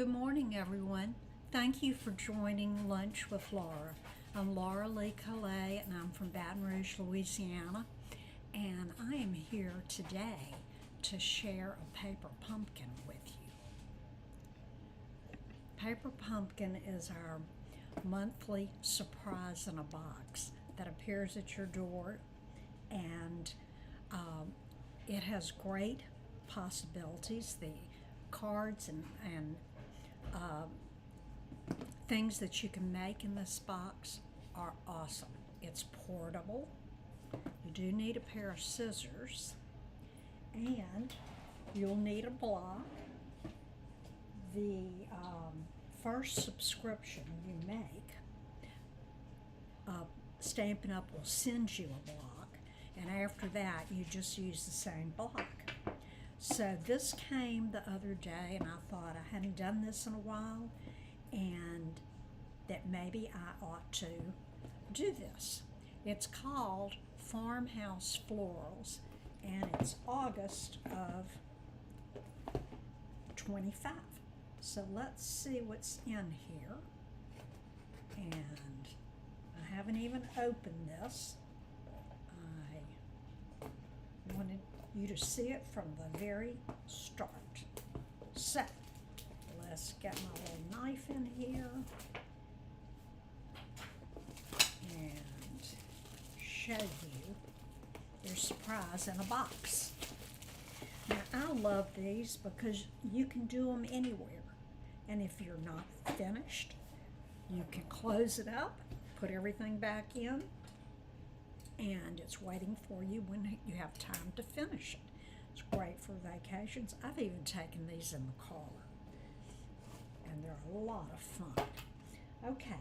Good morning, everyone. Thank you for joining Lunch with Laura. I'm Laura Lee Collet, and I'm from Baton Rouge, Louisiana. And I am here today to share a paper pumpkin with you. Paper pumpkin is our monthly surprise in a box that appears at your door, and it has great possibilities. The cards and things that you can make in this box are awesome. It's portable. You do need a pair of scissors, and you'll need a block. The first subscription you make, Stampin' Up! Will send you a block, and after that you just use the same block. So this came the other day, and I thought I hadn't done this in a while, and that maybe I ought to do this. It's called Farmhouse Florals, and it's August of 25. So let's see what's in here. And I haven't even opened this. I wanted you to see it from the very start. So let's get my little knife in here and show you your surprise in a box. Now, I love these because you can do them anywhere. And if you're not finished, you can close it up, put everything back in, and it's waiting for you when you have time to finish it. It's great for vacations. I've even taken these in the car, and they're a lot of fun. Okay,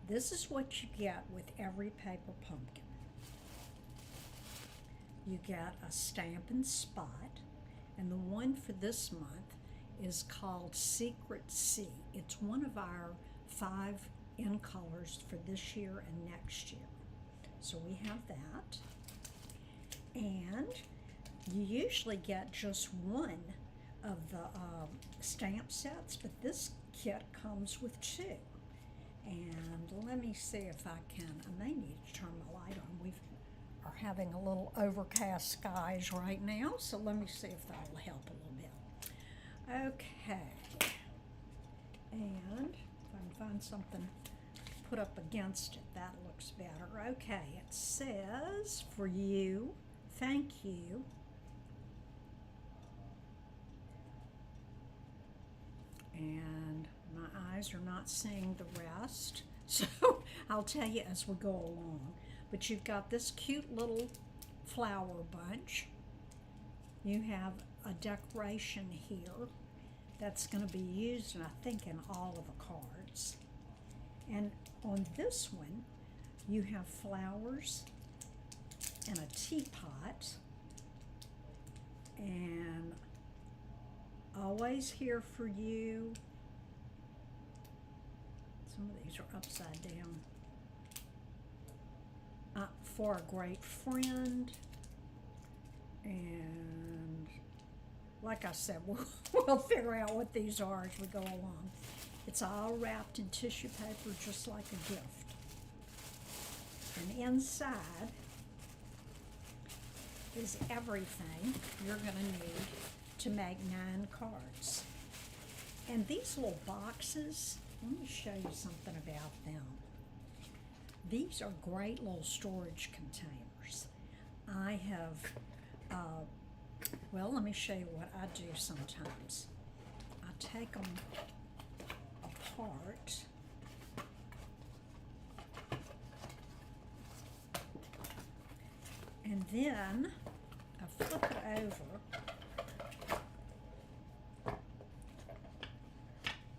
this is what you get with every paper pumpkin. You get a Stampin' Spot, and the one for this month is called Secret Sea. It's one of our 5 in colors for this year and next year. So we have that. And you usually get just one of the stamp sets, but this kit comes with 2. And let me see if I can, I may need to turn my light on. We are having a little overcast skies right now, so let me see if that will help a little bit. Okay, and if I can find something to put up against it, that looks better. Okay, it says, for you, thank you. And my eyes are not seeing the rest, so I'll tell you as we go along. But you've got this cute little flower bunch. You have a decoration here that's going to be used, and I think in all of the cards. And on this one, you have flowers and a teapot, and always here for you. Some of these are upside down. For a great friend, and like I said, we'll figure out what these are as we go along. It's all wrapped in tissue paper, just like a gift. And inside is everything you're going to need to make 9 cards. And these little boxes, let me show you something about them. These are great little storage containers. I have, well, let me show you what I do sometimes. I take them apart, and then I flip it over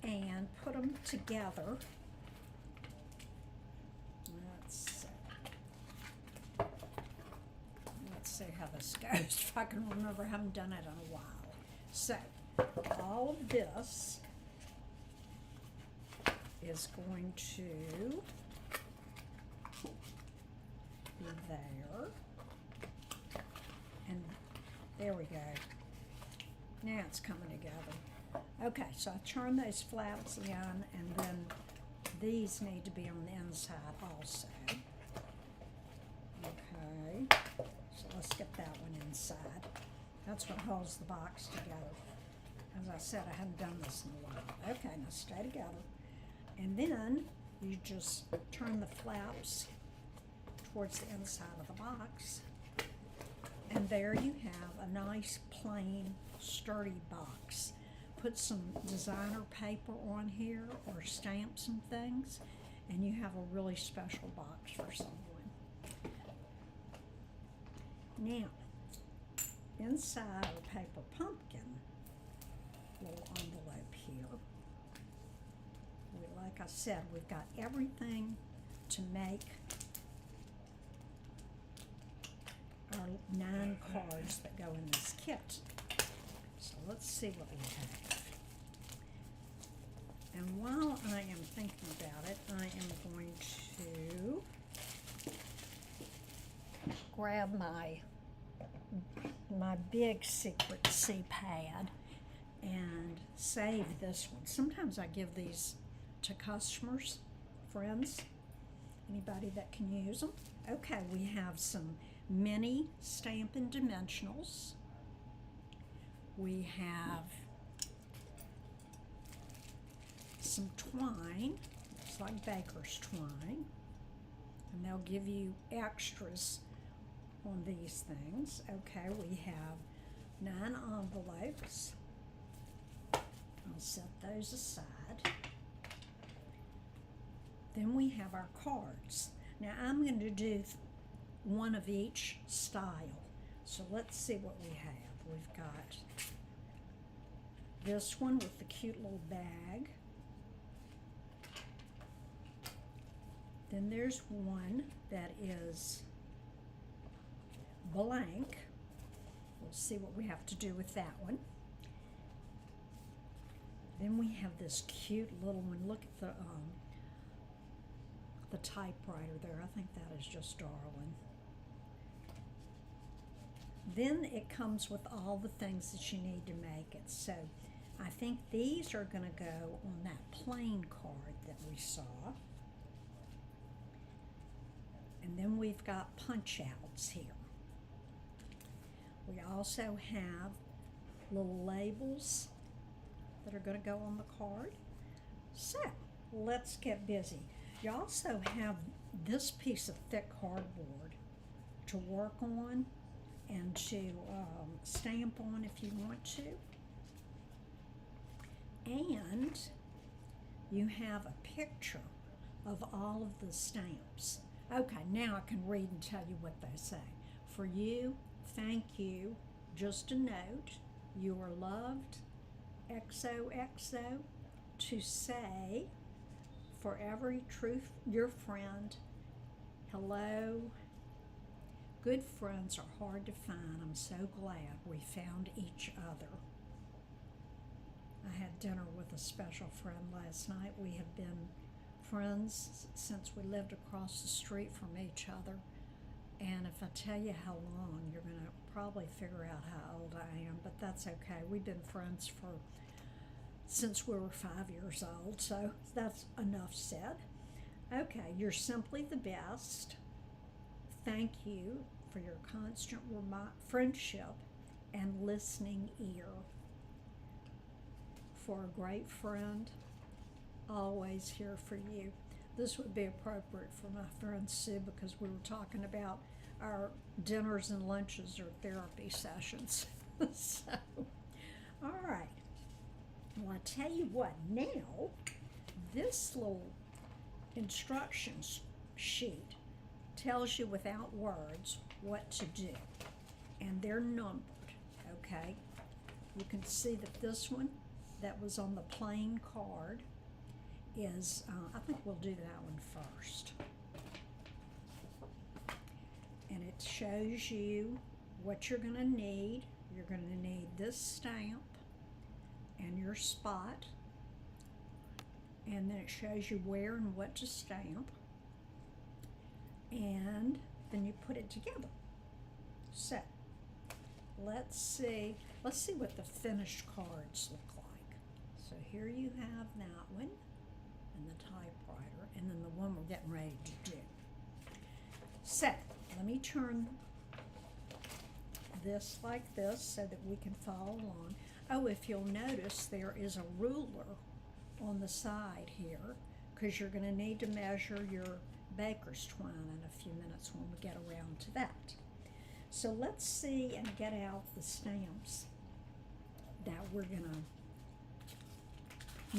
and put them together. Let's see how this goes, if I can remember. I haven't done it in a while. So, all of this is going to be there. And there we go. Now it's coming together. Okay, so I turn those flaps in, and then these need to be on the inside also. Okay, so let's get that one inside. That's what holds the box together. As I said, I haven't done this in a while. Okay, now stay together. And then you just turn the flaps towards the inside of the box. And there you have a nice, plain, sturdy box. Put some designer paper on here or stamps and things, and you have a really special box for someone. Now, inside a paper pumpkin, little envelope here. Like I said, we've got everything to make our 9 cards that go in this kit. So let's see what we have. And while I am thinking about it, I am going to grab my big Secret C pad and save this one. Sometimes I give these to customers, friends, anybody that can use them. Okay, we have some mini Stampin' Dimensionals. We have some twine, looks like baker's twine, and they'll give you extras on these things. Okay, we have 9 envelopes. I'll set those aside. Then we have our cards. Now I'm going to do one of each style. So let's see what we have. We've got this one with the cute little bag. Then there's one that is blank. We'll see what we have to do with that one. Then we have this cute little one. Look at the typewriter there. I think that is just darling. Then it comes with all the things that you need to make it. So I think these are going to go on that plain card that we saw. And then we've got punch outs here. We also have little labels that are going to go on the card. So let's get busy. You also have this piece of thick cardboard to work on and to stamp on if you want to. And you have a picture of all of the stamps. Okay, now I can read and tell you what they say. For you, thank you, just a note, you are loved, XOXO, to say, forever truth, your friend, hello. Good friends are hard to find. I'm so glad we found each other. I had dinner with a special friend last night. We have been friends since we lived across the street from each other. And if I tell you how long, you're going to probably figure out how old I am, but that's okay. We've been friends since we were 5 years old, so that's enough said. Okay, you're simply the best. Thank you for your constant friendship and listening ear. For a great friend, always here for you. This would be appropriate for my friend Sue because we were talking about our dinners and lunches or therapy sessions. So, all right. Well, I tell you what, now, this little instructions sheet tells you without words what to do. And they're numbered, okay? You can see that this one that was on the plain card is, I think we'll do that one first. And it shows you what you're going to need. You're going to need this stamp and your spot. And then it shows you where and what to stamp. And then you put it together. So, let's see what the finished cards look like. here you have that one and the typewriter, and then the one we're getting ready to do. So let me turn this like this so that we can follow along. Oh, if you'll notice, there is a ruler on the side here because you're going to need to measure your baker's twine in a few minutes when we get around to that. So let's see and get out the stamps that we're going to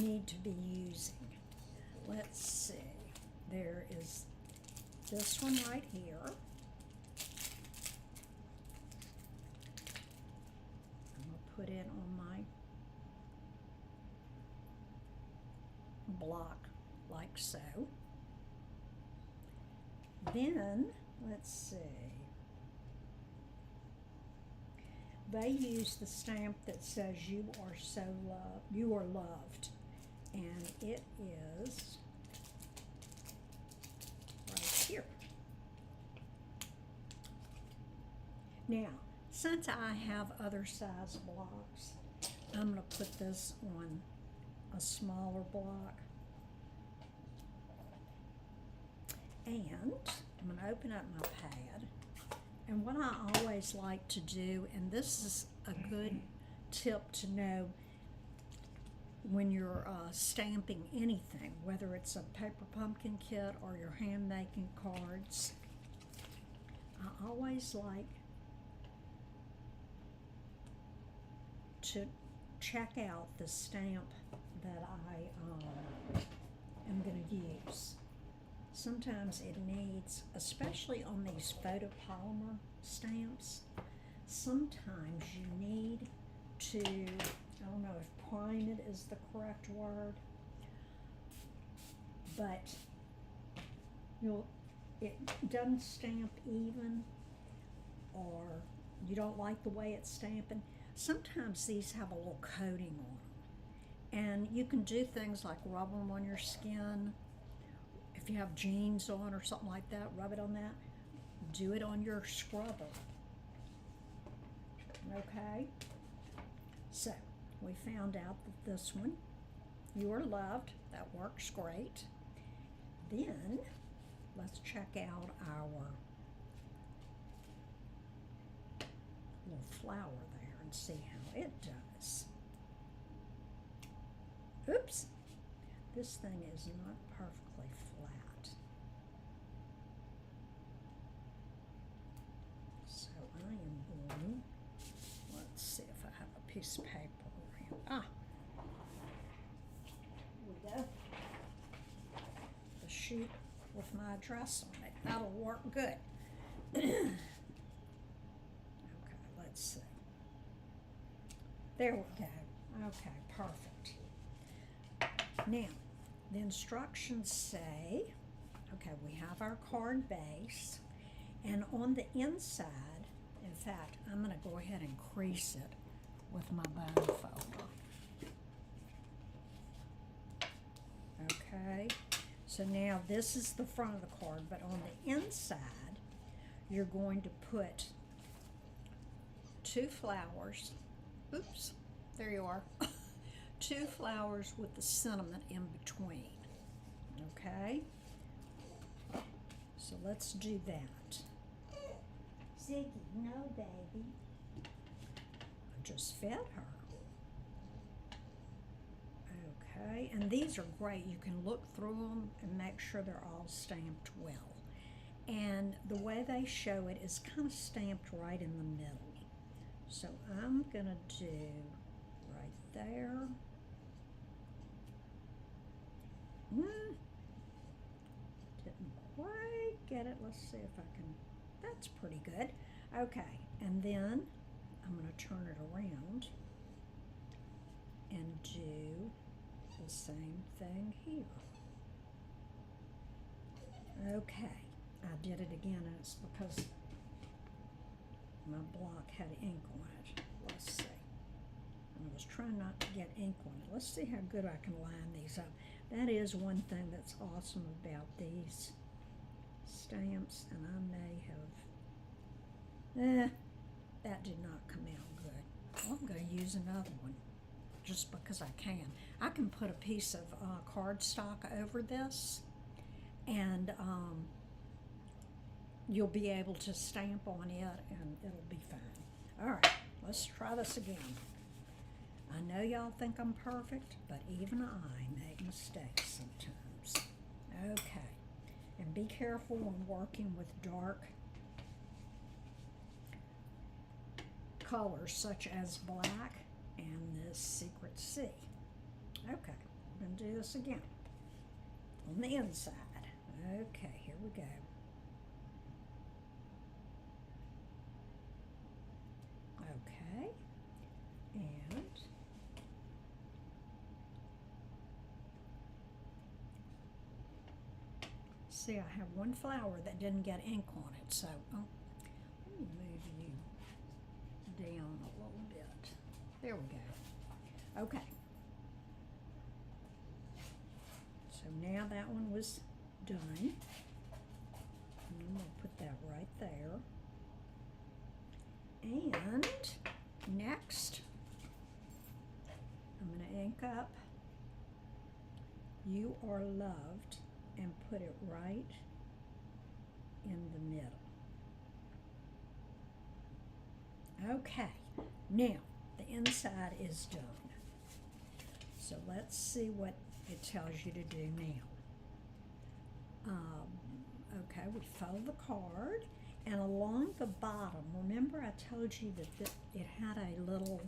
need to be using. Let's see. There is this one right here. I'm going to put it on my block like so. Then, let's see. They use the stamp that says you are loved, and it is right here. Now, since I have other size blocks, I'm going to put this on a smaller block. And I'm going to open up my pad. And what I always like to do, and this is a good tip to know when you're stamping anything, whether it's a paper pumpkin kit or you're hand making cards, I always like to check out the stamp that I am going to use. Sometimes it needs, especially on these photopolymer stamps, sometimes you need to, I don't know if prime it is the correct word, but it doesn't stamp even, or you don't like the way it's stamping. Sometimes these have a little coating on them, and you can do things like rub them on your skin. If you have jeans on or something like that, rub it on that. Do it on your scrubber. Okay? So, we found out that this one, you are loved. That works great. Then, let's check out our little flower there and see how it does. Oops. This thing is not perfectly flat. So I am going, let's see if I have a piece of paper around. Ah, here we go. The sheet with my address on it. That'll work good. Okay, let's see. There we go. Okay, perfect. Now, the instructions say, okay, we have our card base, and on the inside, in fact, I'm going to go ahead and crease it with my bone folder. Okay, so now this is the front of the card, but on the inside, you're going to put 2 flowers. Oops, there you are. 2 flowers with the sentiment in between. Okay? So let's do that. Ziggy, no, baby. I just fed her. Okay, and these are great. You can look through them and make sure they're all stamped well. And the way they show it is kind of stamped right in the middle. So I'm going to do right there. Didn't quite get it. Let's see if I can. That's pretty good. Okay, and then I'm going to turn it around and do the same thing here. Okay, I did it again, and it's because my block had ink on it. Let's see. I was trying not to get ink on it. Let's see how good I can line these up. That is one thing that's awesome about these stamps, and I may have, that did not come out good. Well, I'm going to use another one. just because I can. I can put a piece of cardstock over this, and you'll be able to stamp on it, and it'll be fine. All right, let's try this again. I know y'all think I'm perfect, but even I make mistakes sometimes. Okay, and be careful when working with dark colors such as black and this Secret Sea. Okay, we're going to do this again on the inside. Okay, here we go. Okay, and see, I have one flower that didn't get ink on it, so let me move you down a little bit. There we go. Okay. So now that one was done. And I'm going to put that right there. And next, I'm going to ink up "You Are Loved" and put it right in the middle. Okay, now the inside is done. So let's see what it tells you to do now. Okay, we fold the card, and along the bottom, remember I told you that it had a little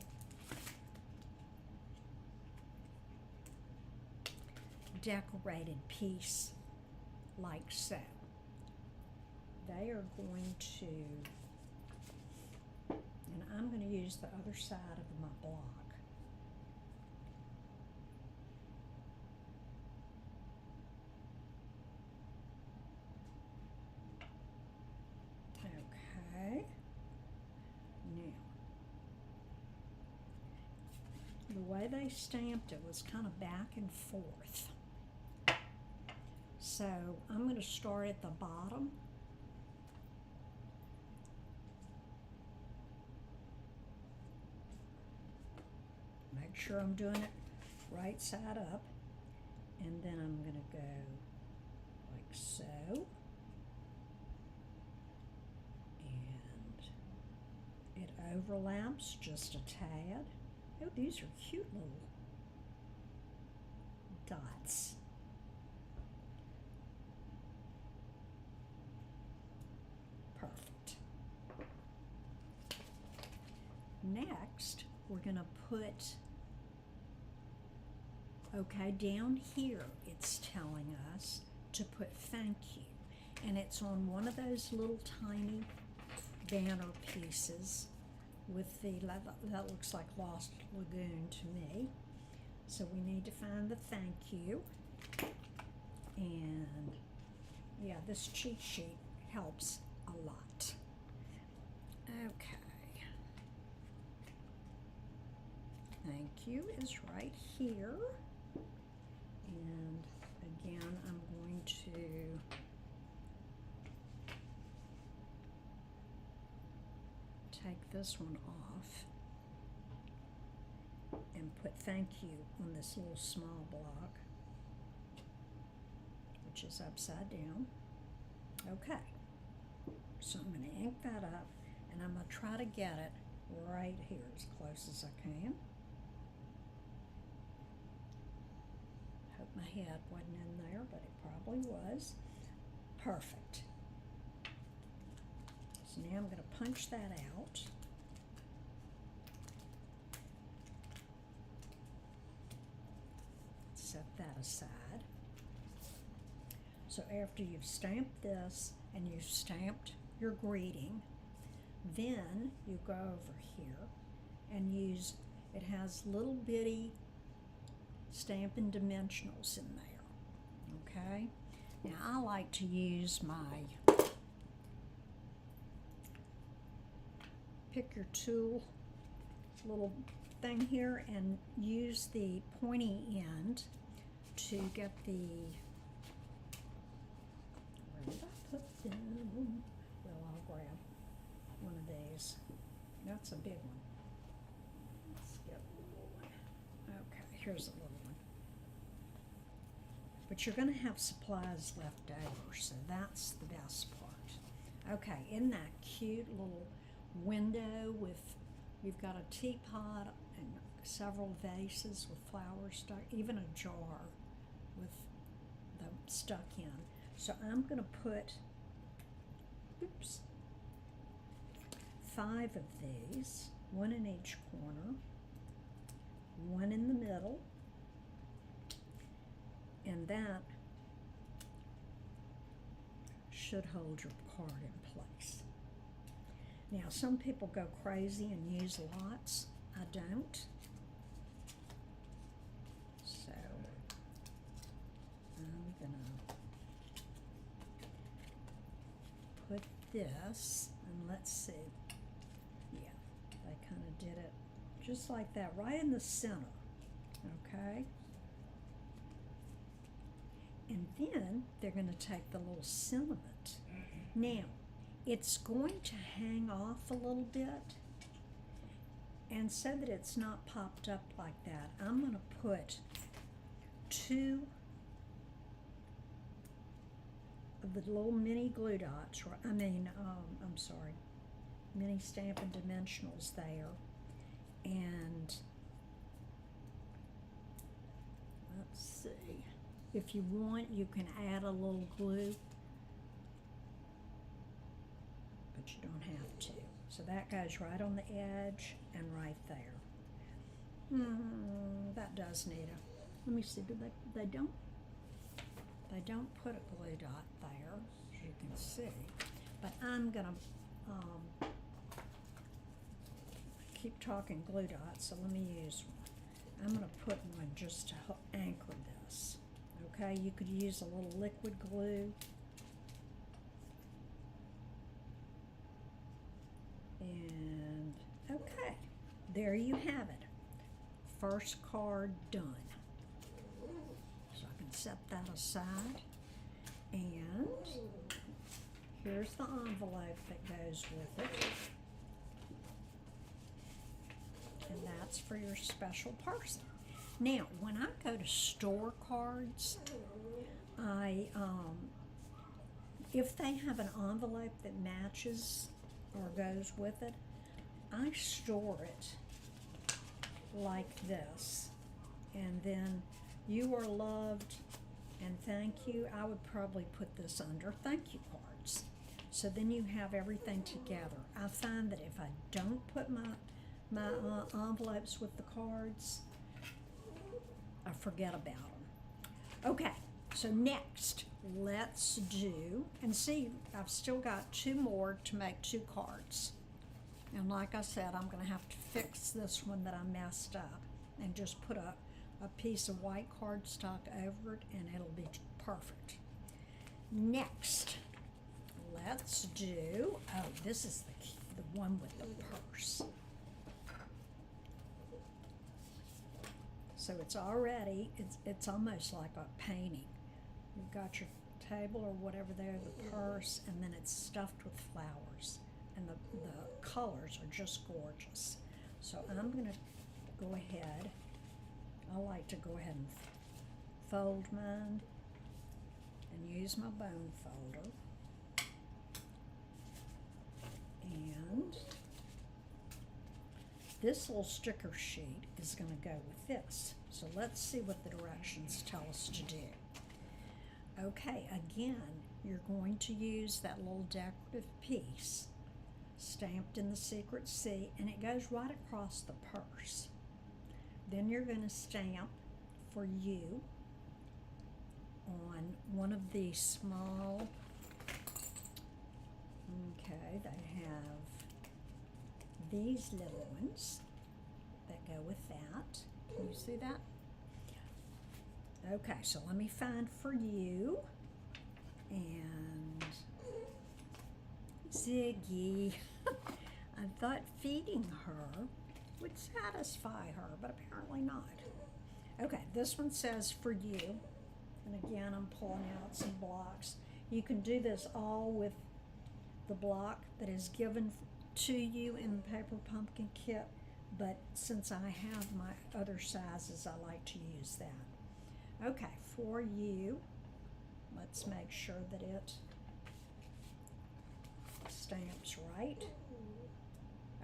decorated piece like so. They are going to, and I'm going to use the other side of my block. Okay, now the way they stamped it was kind of back and forth. So I'm going to start at the bottom. Make sure I'm doing it right side up. And then I'm going to go like so. And it overlaps just a tad. Oh, these are cute little dots. Perfect. Next, we're going to put, okay, down here it's telling us to put "Thank You." And it's on one of those little tiny banner pieces with the, that looks like Lost Lagoon to me. So we need to find the "Thank You." And yeah, this cheat sheet helps a lot. Okay. "Thank You" is right here. And again, I'm going to take this one off and put "Thank You" on this little small block, which is upside down. Okay, so I'm going to ink that up, and I'm going to try to get it right here as close as I can. Hope my head wasn't in there, but it probably was. Perfect. So now I'm going to punch that out. Set that aside. So after you've stamped this and you've stamped your greeting, then you go over here and use, it has little bitty Stampin' Dimensionals in there. Okay? Now I like to use my pick your tool little thing here and use the pointy end to get the, where did I put them? Well, I'll grab one of these. That's a big one. Let's get a little one. there's a little one. But you're going to have supplies left over, so that's the best part. Okay, isn't that cute little window with, we've got a teapot and several vases with flowers stuck, even a jar with them stuck in. So I'm going to put, oops, 5 of these, 1 in each corner, 1 in the middle, and that should hold your card in place. Now, some people go crazy and use lots. I don't. So, I'm gonna put this, and let's see. Yeah, they kind of did it just like that, right in the center. Okay? And then they're going to take the little sentiment. Now, it's going to hang off a little bit. And so that it's not popped up like that, I'm going to put 2 of the little mini glue dots, or mini Stampin' Dimensionals there. And let's see. If you want, you can add a little glue, but you don't have to. So that goes right on the edge and right there. That does need a, let me see, they don't put a glue dot there, as you can see. But I'm gonna keep talking glue dots, so let me use one. I'm gonna put one just to anchor this. Okay, you could use a little liquid glue. And okay, there you have it. First card done. So I can set that aside. And here's the envelope that goes with it. And that's for your special person. Now, when I go to store cards, if they have an envelope that matches or goes with it, I store it like this. And then you are loved and thank you. I would probably put this under thank you cards. So then you have everything together. I find that if I don't put my envelopes with the cards, I forget about them. Okay, so next, let's do, and see, I've still got 2 more to make 2 cards. And like I said, I'm going to have to fix this one that I messed up and just put a piece of white cardstock over it, and it'll be perfect. Next, let's do, oh, this is the one with the purse. So it's already, it's almost like a painting. You've got your table or whatever there, the purse, and then it's stuffed with flowers. And the colors are just gorgeous. So I'm going to go ahead, I like to go ahead and fold mine and use my bone folder. And this little sticker sheet is going to go with this. So let's see what the directions tell us to do. Okay, again, you're going to use that little decorative piece stamped in the Secret C, and it goes right across the purse. Then you're going to stamp for you on one of these small, okay, they have these little ones that go with that. Can you see that? Okay, so let me find for you. And Ziggy. I thought feeding her would satisfy her, but apparently not. Okay, this one says for you. And again, I'm pulling out some blocks. You can do this all with the block that is given to you in the Paper Pumpkin Kit. but since I have my other sizes, I like to use that. Okay, for you, let's make sure that it stamps right.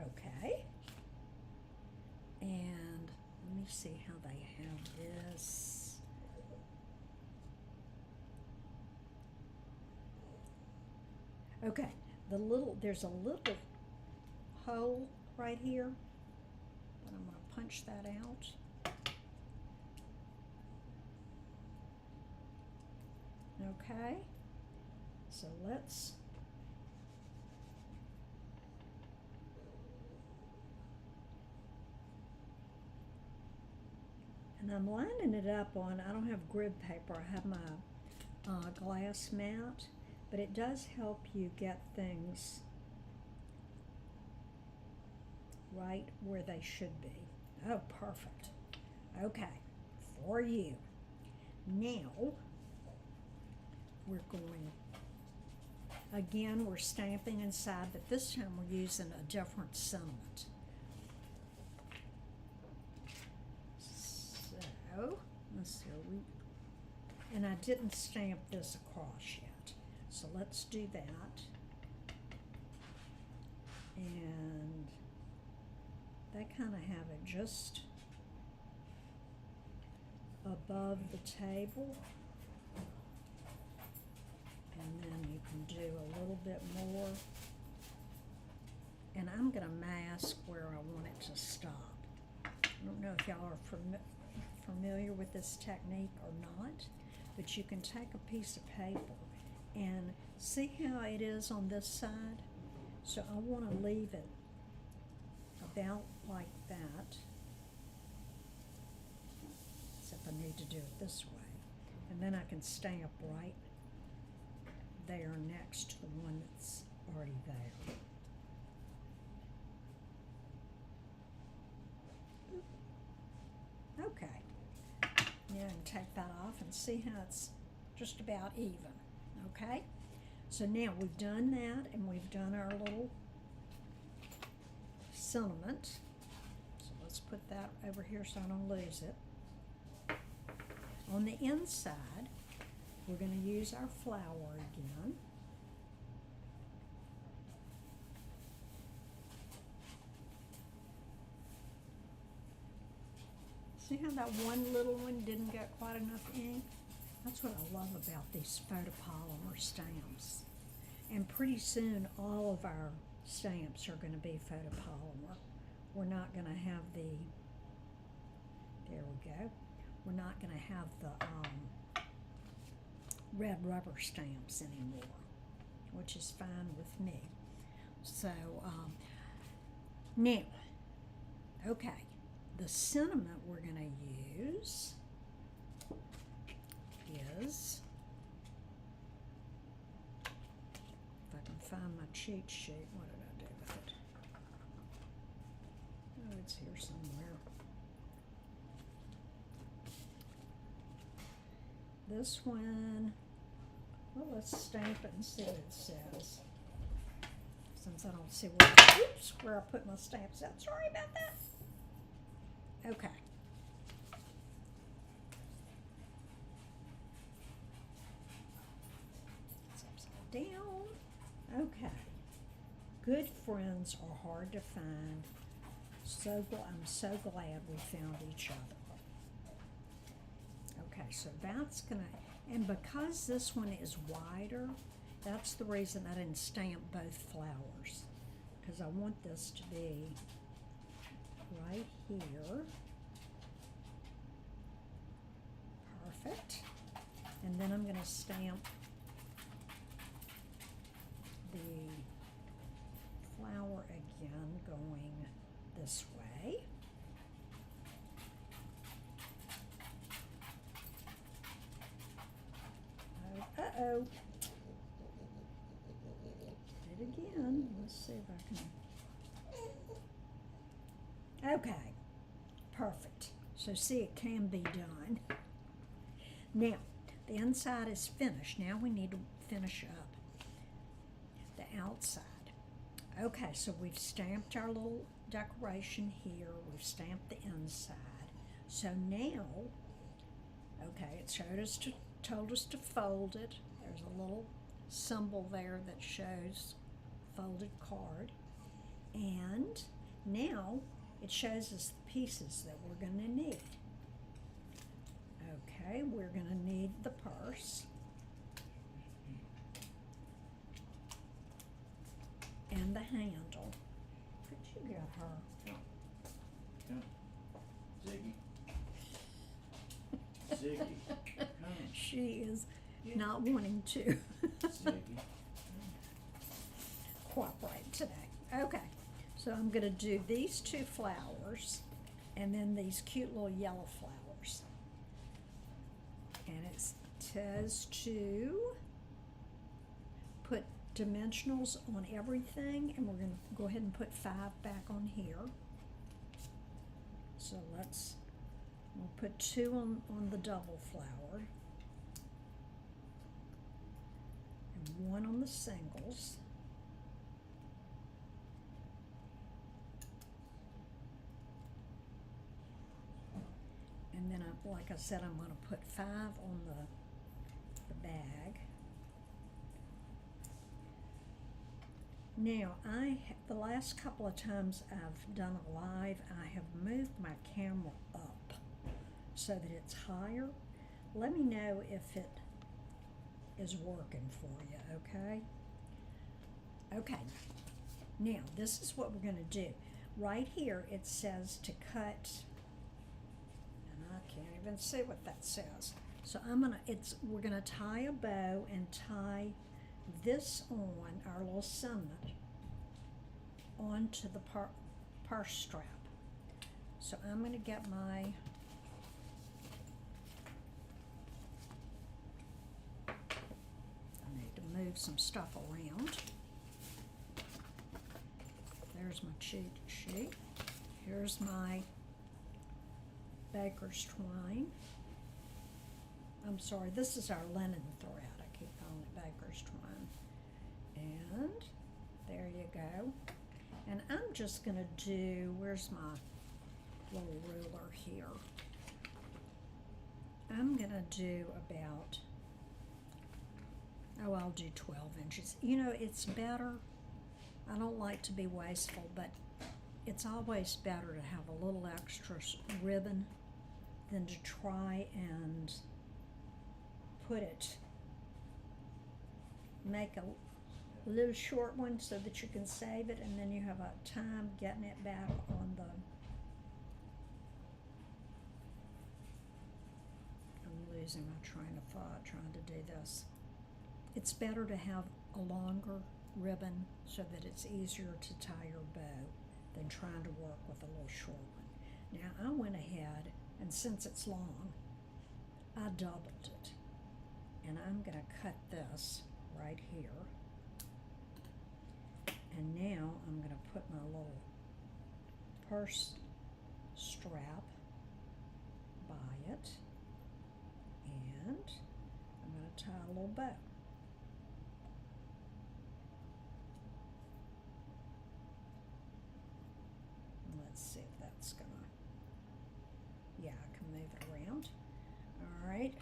Okay. And let me see how they have this. Okay, there's a little hole right here, but I'm going to punch that out. Okay, so let's and I'm lining it up on, I don't have grid paper, I have my glass mat, but it does help you get things right where they should be. Oh, perfect. Okay, for you. Now, we're going, again, we're stamping inside, but this time we're using a different sentiment. So, let's see, and I didn't stamp this across yet, so let's do that. And they kind of have it just above the table, and then you can do a little bit more, and I'm going to mask where I want it to stop. I don't know if y'all are familiar with this technique or not, but you can take a piece of paper and see how it is on this side. So I want to leave it about like that, except I need to do it this way, and then I can stamp right there next to the one that's already there. Okay, now I can take that off and see how it's just about even. Okay, so now we've done that, and we've done our little sentiment. So let's put that over here so I don't lose it. On the inside, we're going to use our flower again. See how that one little one didn't get quite enough ink? That's what I love about these photopolymer stamps. And pretty soon all of our stamps are going to be photopolymer. We're not going to have the, there we go, we're not going to have the red rubber stamps anymore, which is fine with me. So now, okay, the sentiment we're going to use is, if I can find my cheat sheet, what did I do with it? Oh, it's here somewhere. This one, well, let's stamp it and see what it says. Since I don't see where I put my stamps out. Sorry about that. Okay. It's upside down. Okay. Good friends are hard to find. I'm so glad we found each other. Okay, so that's gonna, and because this one is wider, that's the reason I didn't stamp both flowers, because I want this to be right here. Perfect. And then I'm going to stamp the flower again going this way. Uh-oh. Did it again. Let's see if I can. Okay. Perfect. So see, it can be done. Now, the inside is finished. Now we need to finish up the outside. Okay, so we've stamped our little decoration here. We've stamped the inside. So now, okay, it told us to fold it. There's a little symbol there that shows folded card. And now it shows us the pieces that we're going to need. Okay, we're going to need the purse and the handle. Could you get her? Come, Ziggy. Ziggy, come. She is not wanting to Ziggy. cooperate today. Okay, so I'm going to do these two flowers and then these cute little yellow flowers. And it says to put dimensionals on everything, and we're going to go ahead and put 5 back on here. So we'll put 2 on the double flower and 1 on the singles. And then, like I said, I'm going to put 5 on the bag. Now, the last couple of times I've done a live, I have moved my camera up so that it's higher. Let me know if it is working for you, okay? Okay, now this is what we're going to do. Right here it says to cut, and I can't even see what that says. So we're gonna tie a bow and tie this on our little sentiment onto the purse strap. So I'm gonna get I need to move some stuff around. There's my cheat sheet. Here's my baker's twine. I'm sorry, this is our linen thread. I keep calling it baker's twine. And there you go. And I'm just gonna do, where's my little ruler here? I'm gonna do about, I'll do 12 inches. You know, it's better, I don't like to be wasteful, but it's always better to have a little extra ribbon than to try and make a little short one so that you can save it, and then you have a time getting it back on the, I'm losing my train of thought trying to do this. It's better to have a longer ribbon so that it's easier to tie your bow than trying to work with a little short one. Now I went ahead, and since it's long, I doubled it. And I'm going to cut this right here. And now I'm going to put my little purse strap by it. And I'm going to tie a little bow. Let's see if that's going to, yeah, I can move it around. All right.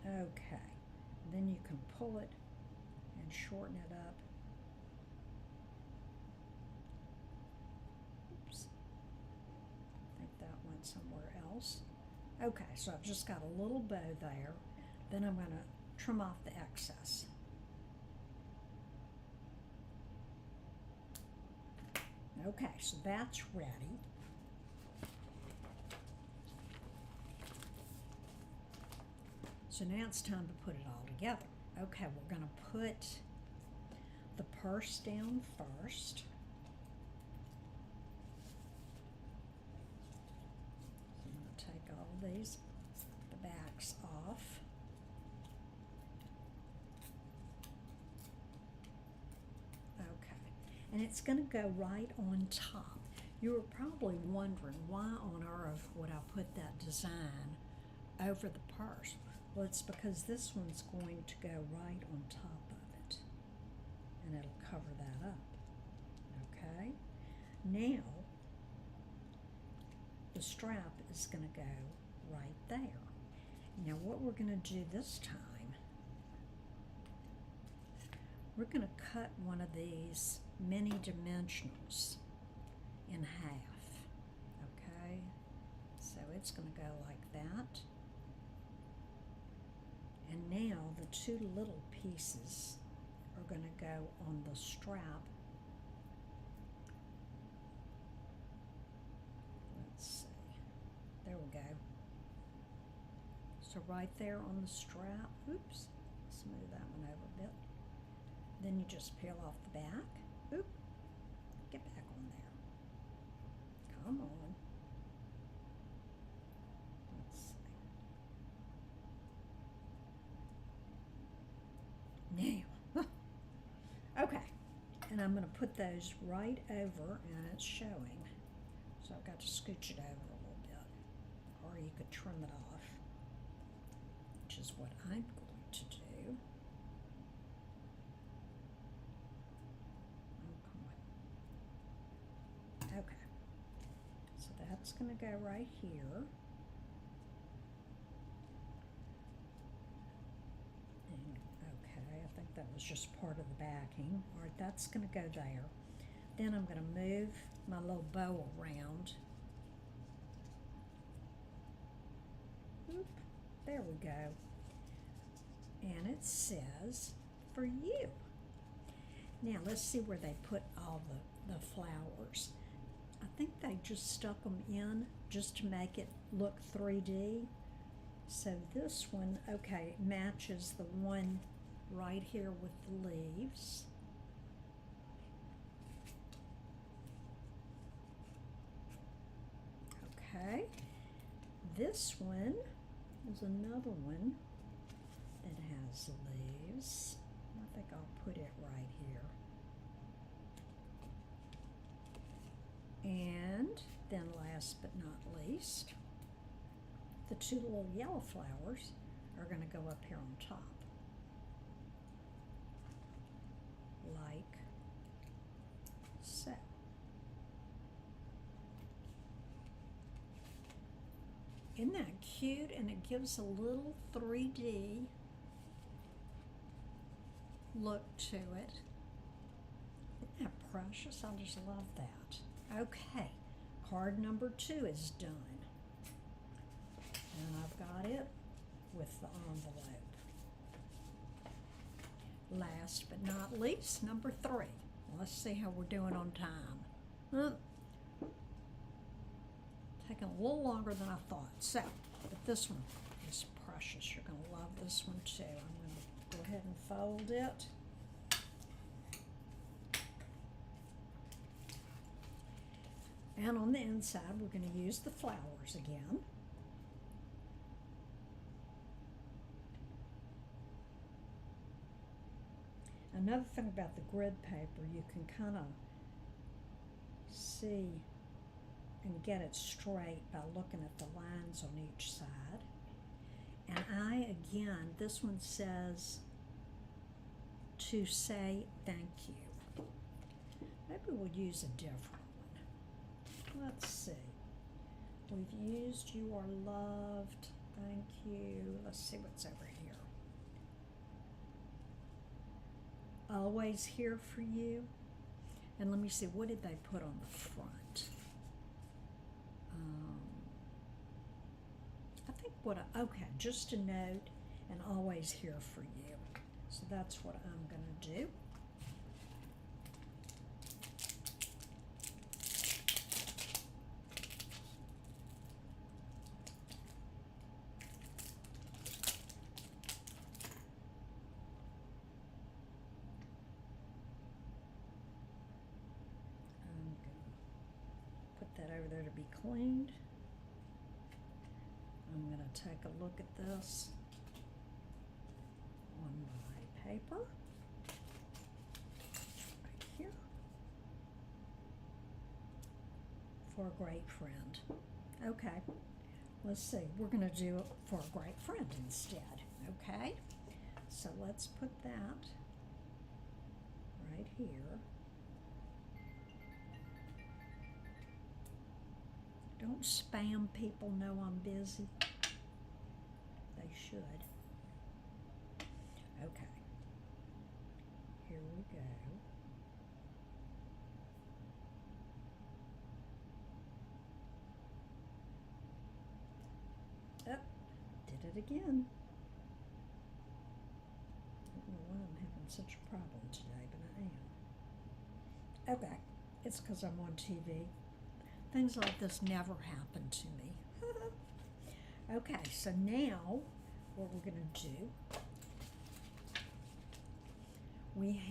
Okay, then you can pull it and shorten it up. Oops, I think that went somewhere else. Okay, so I've just got a little bow there. Then I'm going to trim off the excess. Okay, so that's ready. So now it's time to put it all together. Okay, we're going to put the purse down first. So I'm going to take all these, the backs off. Okay, and it's going to go right on top. You were probably wondering why on earth would I put that design over the purse. Well, it's because this one's going to go right on top of it, and it'll cover that up. Okay? Now, the strap is going to go right there. Now, what we're going to do this time, we're going to cut one of these mini dimensionals in half. Okay? So it's going to go like that. And now the two little pieces are going to go on the strap. Let's see. There we go. So right there on the strap, oops, smooth that one over a bit. Then you just peel off the back. Oop, get back on there. Come on. Let's see. Now, okay, and I'm going to put those right over, and it's showing. So I've got to scooch it over a little bit, or you could trim it off, which is what I'm going to do. Okay, so that's going to go right here. And, okay, I think that was just part of the backing. All right, that's going to go there. Then I'm going to move my little bow around. Oop, there we go. And it says, for you. Now, let's see where they put all the flowers. I think they just stuck them in just to make it look 3D. So this one, okay, matches the one right here with the leaves. Okay, this one is another one that has leaves. I think I'll put it right here. And then last but not least, the two little yellow flowers are going to go up here on top. Like so. Isn't that cute? And it gives a little 3D look to it. Isn't that precious? I just love that. Okay, card number 2 is done. And I've got it with the envelope. Last but not least, number 3. Let's see how we're doing on time. Taking a little longer than I thought. So, but this one is precious. You're going to love this one too. I'm going to go ahead and fold it. And on the inside, we're going to use the flowers again. Another thing about the grid paper, you can kind of see and get it straight by looking at the lines on each side. And again, this one says to say thank you. Maybe we'll use a different one. Let's see. We've used you are loved. Thank you. Let's see what's over here. Always here for you. And let me see, what did they put on the front? I think okay, just a note and always here for you. So that's what I'm going to do. That over there to be cleaned. I'm going to take a look at this on my paper right here. For a great friend. Okay, let's see. We're going to do it for a great friend instead. Okay, so let's put that right here. Don't spam people, know I'm busy. They should. Okay, here we go. Oh, did it again. I don't know why I'm having such a problem today, but I am. Okay, it's because I'm on TV. Things like this never happen to me. Okay, so now what we're going to do, we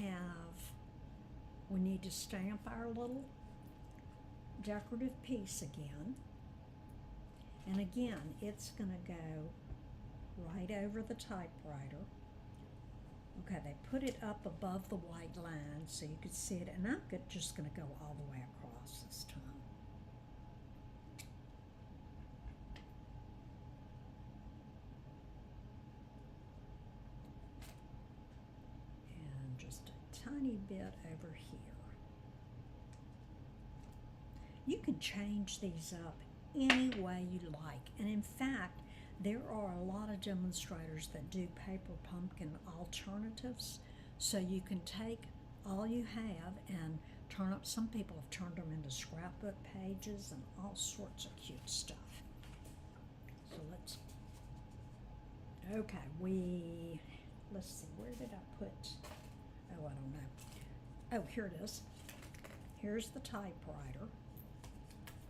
need to stamp our little decorative piece again. And again, it's going to go right over the typewriter. Okay, they put it up above the white line so you could see it, and I'm just going to go all the way across this time. And just a tiny bit over here. You can change these up any way you like, and in fact, there are a lot of demonstrators that do paper pumpkin alternatives, so you can take all you have and turn up. Some people have turned them into scrapbook pages and all sorts of cute stuff. So let's see, where did I put, oh, I don't know. Oh, here it is. Here's the typewriter.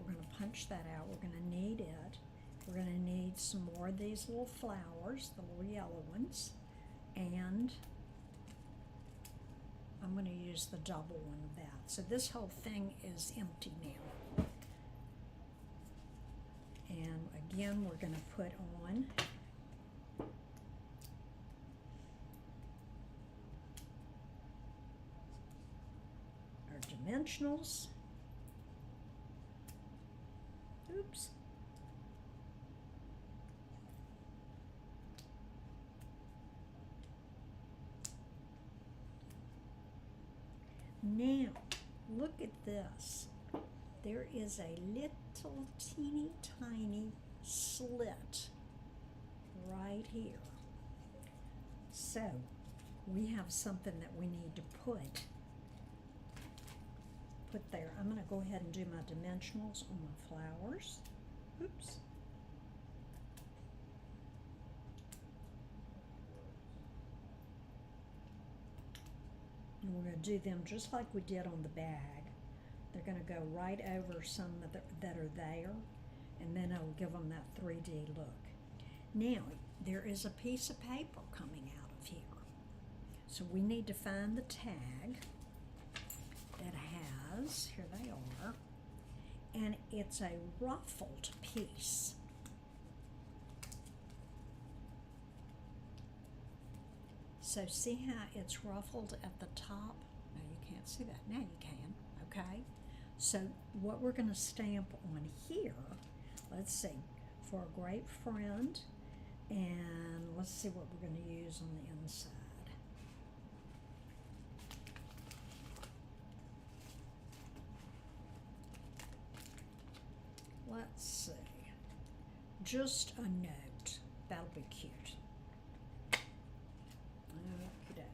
We're going to punch that out. We're going to need it. We're going to need some more of these little flowers, the little yellow ones, and I'm going to use the double one of that. So this whole thing is empty now. And again, we're going to put on our dimensionals. Oops. Now, look at this. There is a little teeny tiny slit right here. So, we have something that we need to put there. I'm going to go ahead and do my dimensionals on my flowers. Oops. And we're going to do them just like we did on the bag. They're going to go right over some that are there, and then it'll give them that 3D look. Now, there is a piece of paper coming out of here. So we need to find the tag that has, here they are, and it's a ruffled piece. So see how it's ruffled at the top? No, you can't see that. Now you can, okay? So what we're going to stamp on here, let's see, for a great friend, and let's see what we're going to use on the inside. Let's see, just a note, that'll be cute. Okey-doke.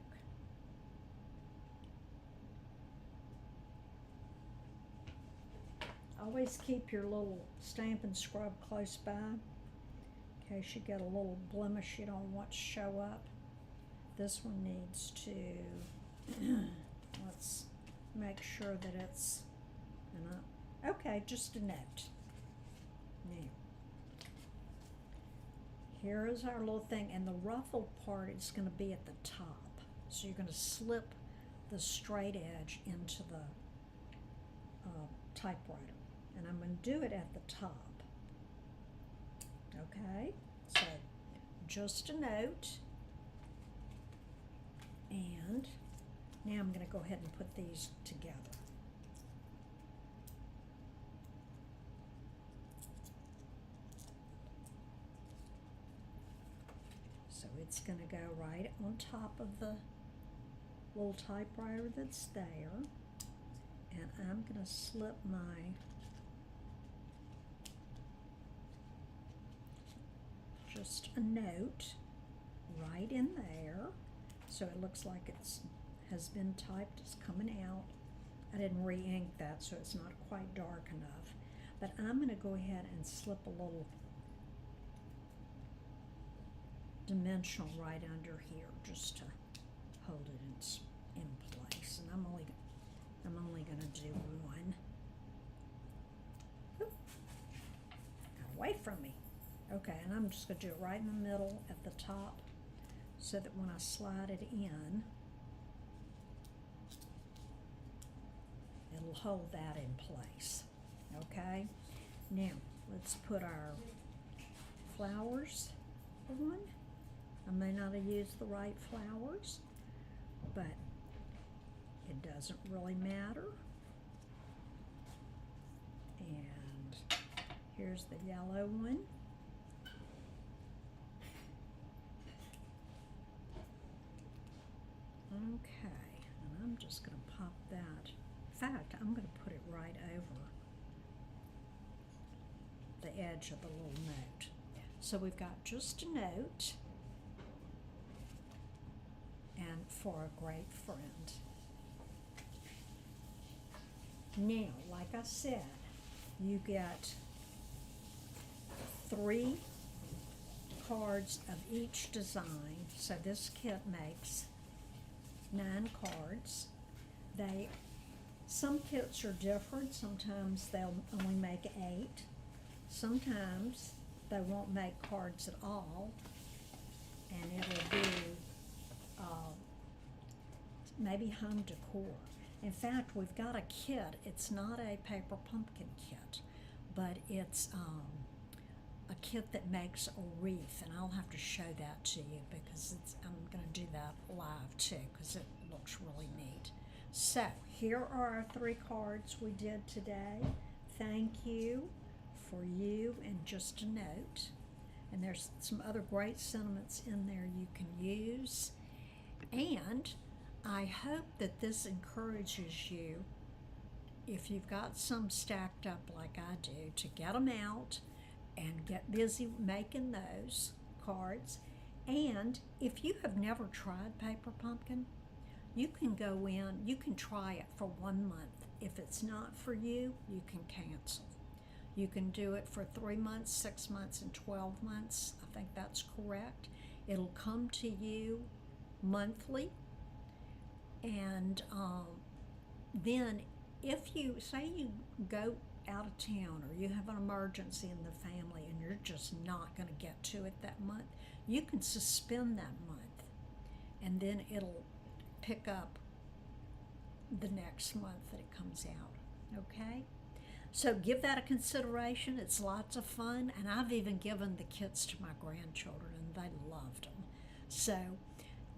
Always keep your little stamp and scrub close by in case you get a little blemish you don't want to show up. This one needs to, let's make sure that it's, okay, just a note. Now, here is our little thing, and the ruffled part is going to be at the top. So you're going to slip the straight edge into the typewriter, and I'm going to do it at the top. Okay, so just a note, and now I'm going to go ahead and put these together. So it's going to go right on top of the little typewriter that's there, and I'm going to slip my just a note right in there, so it looks like it's has been typed. It's coming out. I didn't re-ink that, so it's not quite dark enough, but I'm going to go ahead and slip a little dimensional right under here just to hold it in place, and I'm only going to do one. Oop, got away from me. Okay, and I'm just going to do it right in the middle at the top, so that when I slide it in, it'll hold that in place. Okay, now let's put our flowers on. I may not have used the right flowers, but it doesn't really matter. And here's the yellow one. Okay, and I'm just going to pop that. In fact, I'm going to put it right over the edge of the little note. So we've got just a note, and for a great friend. Now, like I said, you get 3 cards of each design. So this kit makes 9 cards. Some kits are different. Sometimes they'll only make 8. Sometimes they won't make cards at all, and it'll be maybe home decor. In fact, we've got a kit. It's not a paper pumpkin kit, but it's a kit that makes a wreath, and I'll have to show that to you because I'm going to do that live too because it looks really neat. So here are our 3 cards we did today. Thank you for you, and just a note. And there's some other great sentiments in there you can use. And I hope that this encourages you, if you've got some stacked up like I do, to get them out and get busy making those cards. And if you have never tried paper pumpkin, you can go in, you can try it for 1 month. If it's not for you, you can cancel. You can do it for 3 months, 6 months, and 12 months. I think that's correct. It'll come to you monthly. And then if you, say you go out of town or you have an emergency in the family and you're just not going to get to it that month, you can suspend that month, and then it'll pick up the next month that it comes out. Okay? So give that a consideration. It's lots of fun, and I've even given the kits to my grandchildren, and they loved them. So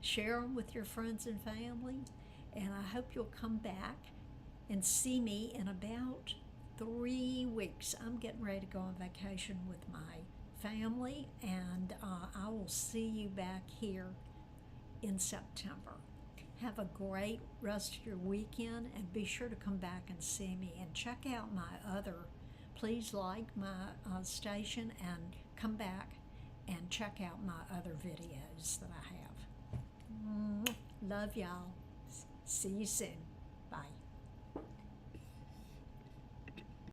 share them with your friends and family, and I hope you'll come back and see me in about 3 weeks. I'm getting ready to go on vacation with my family, and I will see you back here in September. Have a great rest of your weekend, and be sure to come back and see me, and check out my other, please like my station and come back and check out my other videos that I have. Love y'all. See you soon.